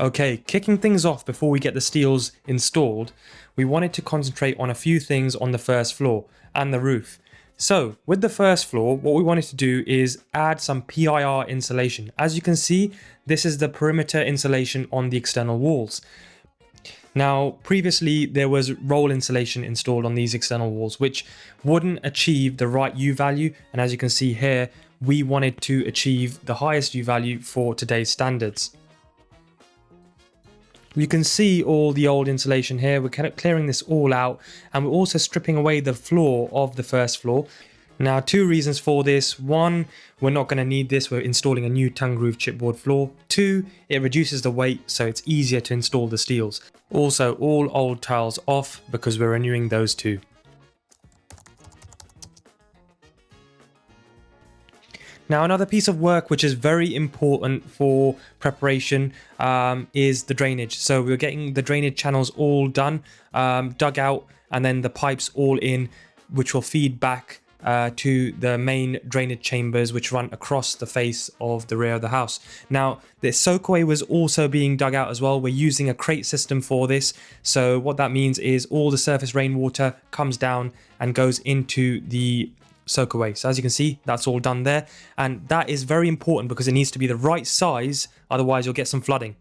Okay, kicking things off before we get the steels installed, we wanted to concentrate on a few things on the first floor and the roof. So with the first floor, what we wanted to do is add some PIR insulation. As you can see, this is the perimeter insulation on the external walls. Now, previously there was roll insulation installed on these external walls, which wouldn't achieve the right U value. And as you can see here, we wanted to achieve the highest U value for today's standards. You can see all the old insulation here. We're kind of clearing this all out, and we're also stripping away the floor of the first floor. Now, two reasons for this. One, we're not going to need this. We're installing a new tongue groove chipboard floor. Two, it reduces the weight, so it's easier to install the steels. Also, all old tiles off because we're renewing those too. Now, another piece of work which is very important for preparation is the drainage. So we're getting the drainage channels all done, dug out, and then the pipes all in, which will feed back to the main drainage chambers which run across the face of the rear of the house. Now, the soakaway was also being dug out as well. We're using a crate system for this. So what that means is all the surface rainwater comes down and goes into the soak away. So as you can see, that's all done there, and that is very important because it needs to be the right size, otherwise you'll get some flooding.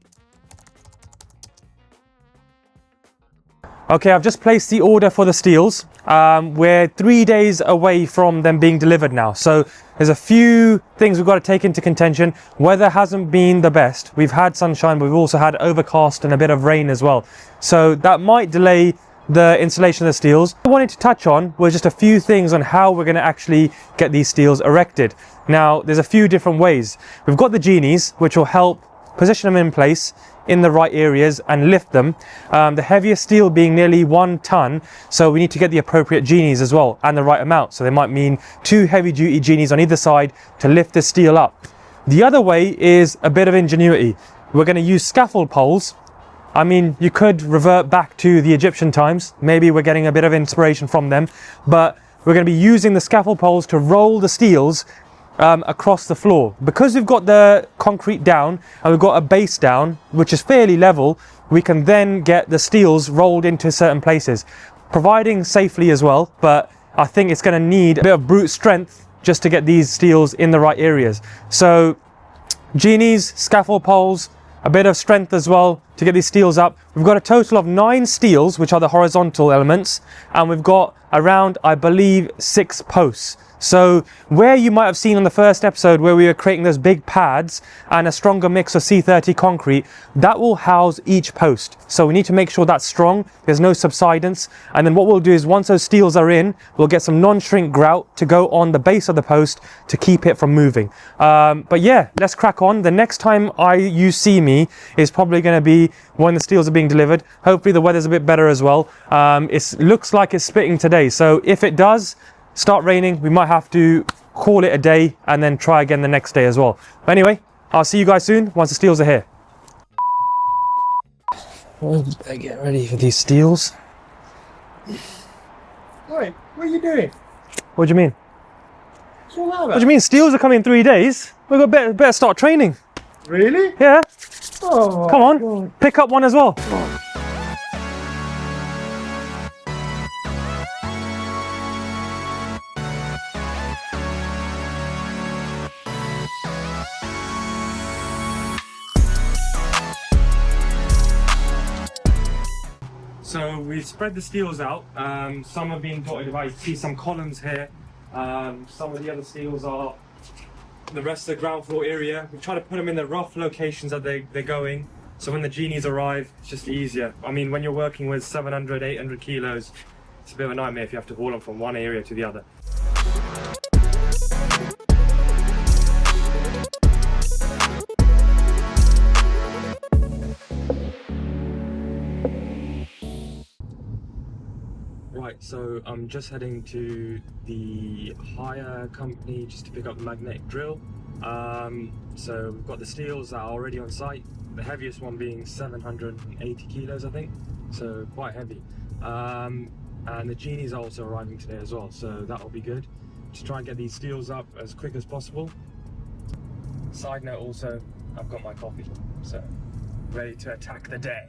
Okay, I've just placed the order for the steels. We're 3 days away from them being delivered now, so there's a few things we've got to take into contention. Weather hasn't been the best. We've had sunshine, but we've also had overcast and a bit of rain as well, so that might delay the installation of the steels. What I wanted to touch on was just a few things on how we're going to actually get these steels erected. Now, there's a few different ways. We've got the genies, which will help position them in place in the right areas and lift them. The heaviest steel being nearly 1 ton, so we need to get the appropriate genies as well and the right amount. So they might mean 2 heavy duty genies on either side to lift the steel up. The other way is a bit of ingenuity. We're going to use scaffold poles. I mean, you could revert back to the Egyptian times. Maybe we're getting a bit of inspiration from them, but we're going to be using the scaffold poles to roll the steels across the floor. Because we've got the concrete down and we've got a base down, which is fairly level, we can then get the steels rolled into certain places, providing safely as well. But I think it's going to need a bit of brute strength just to get these steels in the right areas. So genies, scaffold poles, a bit of strength as well to get these steels up. We've got a total of 9 steels, which are the horizontal elements, and we've got around, I believe, 6 posts. So where you might have seen on the first episode where we were creating those big pads and a stronger mix of C30 concrete, that will house each post. So we need to make sure that's strong, there's no subsidence. And then what we'll do is once those steels are in, we'll get some non-shrink grout to go on the base of the post to keep it from moving. But yeah, let's crack on. The next time you see me is probably going to be when the steels are being delivered. Hopefully the weather's a bit better as well. It looks like it's splitting today. So if it does start raining, we might have to call it a day and then try again the next day as well. But anyway, I'll see you guys soon once the steels are here. Well, better get ready for these steels. Wait, what are you doing? What do you mean? What's all that about? What do you mean? Steels are coming in 3 days. We've got better start training. Really? Yeah. Oh, come on, God. Pick up one as well. So we've spread the steels out. Some are being dotted about. You see some columns here. Some of the other steels are the rest of the ground floor area. We try to put them in the rough locations that they're going. So when the genies arrive, it's just easier. I mean, when you're working with 700, 800 kilos, it's a bit of a nightmare if you have to haul them from one area to the other. Right, so I'm just heading to the hire company just to pick up the magnetic drill. So we've got the steels that are already on site, the heaviest one being 780 kilos I think, so quite heavy. And the genies are also arriving today as well, so that'll be good to try and get these steels up as quick as possible. Side note also, I've got my coffee, so ready to attack the day.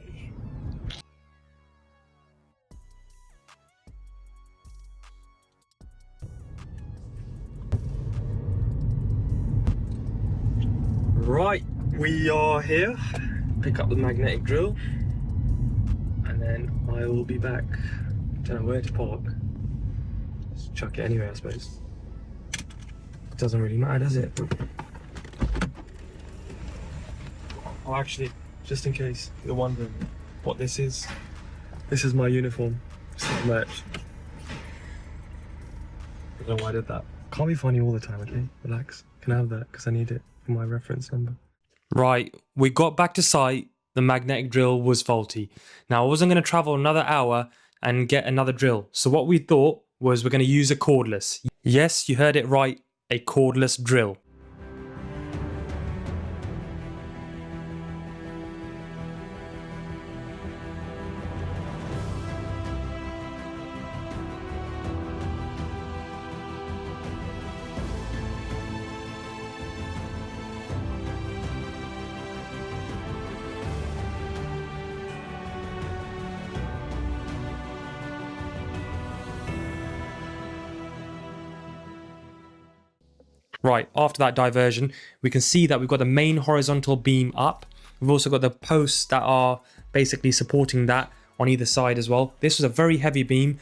Right, we are here. Pick up the magnetic drill and then I will be back. Don't know where to park. Just chuck it anywhere, I suppose. It doesn't really matter, does it? Oh, actually, just in case you're wondering what this is my uniform. It's not merch. I don't know why I did that. Can't be funny all the time, okay? Relax. Can I have that? Because I need it for my reference number. Right, we got back to site. The magnetic drill was faulty. Now, I wasn't going to travel another hour and get another drill. So what we thought was we're going to use a cordless. Yes, you heard it right, a cordless drill. Right, after that diversion, we can see that we've got the main horizontal beam up. We've also got the posts that are basically supporting that on either side as well. This was a very heavy beam.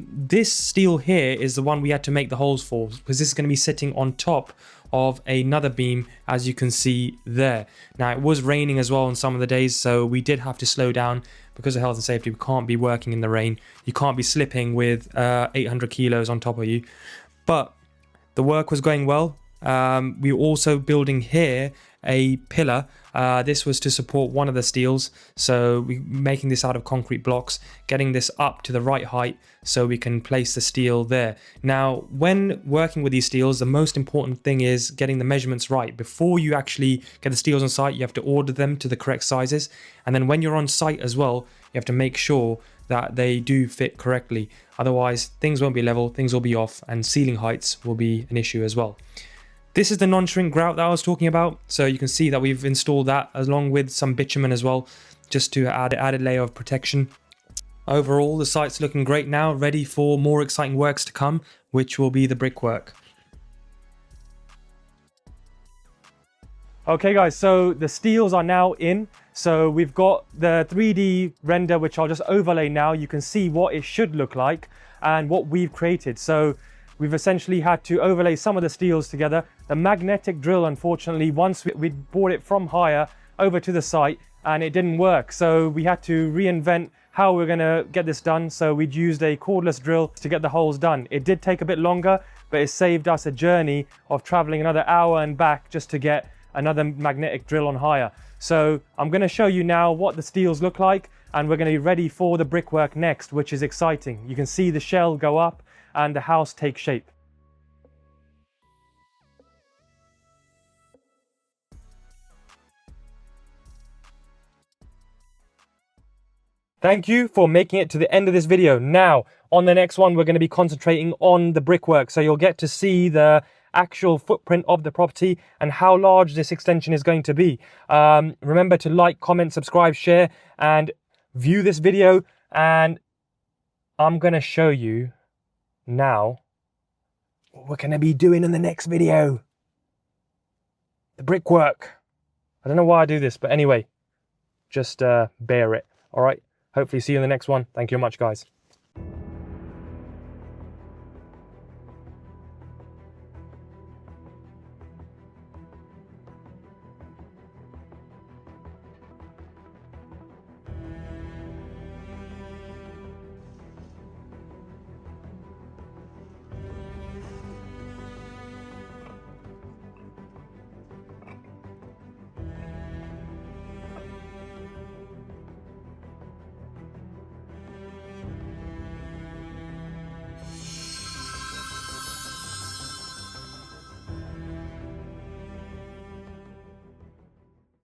This steel here is the one we had to make the holes for, because this is going to be sitting on top of another beam, as you can see there. Now, it was raining as well on some of the days, so we did have to slow down because of health and safety. We can't be working in the rain. You can't be slipping with 800 kilos on top of you. But the work was going well. We were also building here a pillar. This was to support one of the steels. So we're making this out of concrete blocks, getting this up to the right height so we can place the steel there. Now, when working with these steels, the most important thing is getting the measurements right. Before you actually get the steels on site, you have to order them to the correct sizes. And then when you're on site as well, you have to make sure that they do fit correctly. Otherwise, things won't be level, things will be off, and ceiling heights will be an issue as well. This is the non-shrink grout that I was talking about. So you can see that we've installed that along with some bitumen as well, just to add an added layer of protection. Overall, the site's looking great now, ready for more exciting works to come, which will be the brickwork. Okay guys, so the steels are now in. So we've got the 3D render, which I'll just overlay now. You can see what it should look like and what we've created. So we've essentially had to overlay some of the steels together. The magnetic drill, unfortunately, once we brought it from hire over to the site and it didn't work. So we had to reinvent how we're gonna get this done. So we'd used a cordless drill to get the holes done. It did take a bit longer, but it saved us a journey of traveling another hour and back just to get another magnetic drill on hire. So I'm going to show you now what the steels look like, and we're going to be ready for the brickwork next, which is exciting. You can see the shell go up and the house take shape. Thank you for making it to the end of this video. Now, on the next one, we're going to be concentrating on the brickwork. So you'll get to see the actual footprint of the property and how large this extension is going to be. Remember to like, comment, subscribe, share, and view this video. And I'm going to show you now what we're going to be doing in the next video. The brickwork. I don't know why I do this, but anyway, just bear it. All right. Hopefully see you in the next one. Thank you very much, guys.